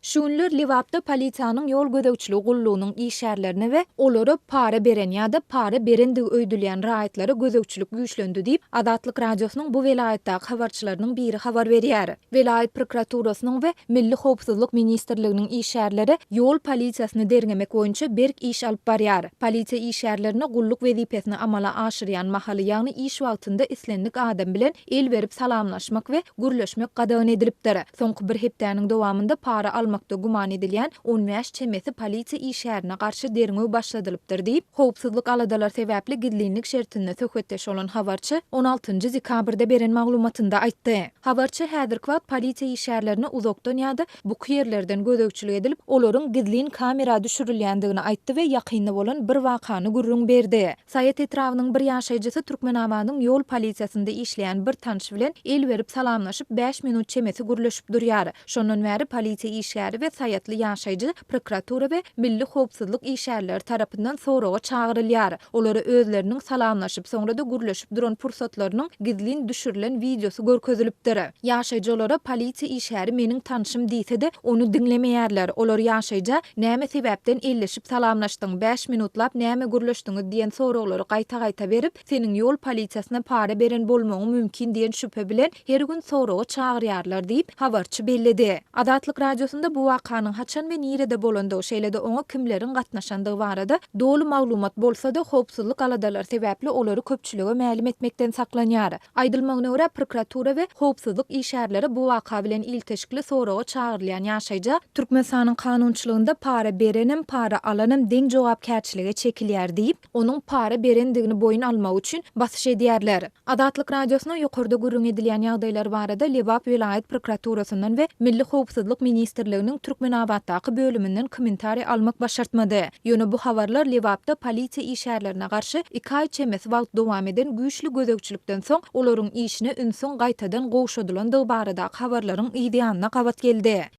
Şunlar Livapda polisiýanyň ýol gödäwçiligi gullugynyň işärlerini we olary para beren ýa-da para berendigi öýdülýän raýatlara gödäwçilik güýçlendi diýip Adatlyk radiosynyň bu welaýatdaky habarçylarynyň biri habar berýär. Welaýat prokuraturasynyň we Milli Howpsuzlyk ministrliginiň işärleri ýol polisiýasyny derňemek boýunça berk iş alyp barýar. Polisiýa işärlerini gulluk wezipesini amala aşyrýan mahaly ýagny iş wagtynda islendik adam bilen el berip salamlaşmak we gürleşmek gadagan edilipdir. Soňky bir hepdäniň dowamında para almakda guman edilýän 15 çemesi polisiýa işärine garşy derňew başladylypdyr diýip howpsuzlyk aladalar sebäpli gizlinlik şertinde söhbetdeş bolan habarçy 16-njy dekabrda beren maglumatynda aýtdy. Habarçy häzirki wagt polisiýa işärlerini uzakdan ýa-da bu ýerlerden gödäwçilik edilip olaryň gizlin kamera düşürilýändigini aýtdy we ýakynda bolan bir wakany gürrüň berdi. Saýat etrawynyň bir ýaşaýjysy Türkmenabanyň ýol polisiýasynda işleýän bir tanış bilen el berip salamlaşyp 5 minut çemesi gürleşip durýar. Şondan bäri polisiýa işgäri we saýatly ýaşaýjy prokuratura we Milli Howpsuzlyk işgärleri tarapyndan soraga çagyrylýar. Olary özleriniň salamlaşyp soňra da gürleşip duran pursatlarynyň gizlin düşürilen videosy görkezilipdir. Ýaşaýjy olara polisiýa işgäri meniň tanışym diýse-de onu dinlemeýärler. Olar ýaşaýja näme sebäpden elleşip salamlaşdyň 5 minutlap näme gürleşdiňiz diýen soraglary gaýta-gaýta berip seniň ýol polisiýasyna para beren bolmagy mümkin diýen şüphe bilen her gün soraga çagyrýarlar diýip habarçy belledi. Adatlyk radiosunda bu wakanyň haçan we nirede bolandygy şeýlede oňa kimleriň gatnaşandygy barada dolu maglumat bolsa-da howpsuzlyk aladalar sebäpli olary köpçülige ma'lum etmekden saklanýar. Aýdylmagyna görä prokuratura we howpsuzlyk işgärleri bu waka bilen ilteşikli soraga çagyrylýan ýaşaýja Türkmenistanyň kanunçylygynda para berenem, para alanem deň jogapkärçilige çekilýär diýip onuň para berendigini boyun almak üçin basyş edýärler. Adatlyk radiosyna ýokarda gürrüň edilýän ýagdaýlar barada Lebap welaýat prokuraturasynyň we Milli Howpsuzlyk ministrliginiň Türkmenabatdaky bölüminden kommentariýa almak başartmady. Ýöne bu habarlar Lebapda polisiýa işgärlerine garşy 2 aý çemesi wagt dowam eden güýçli gödäwçilikden soň olaryň işine ünsüň gaýtadan gowşadylandygy barada habarlaryň ýa-da gabat geldi.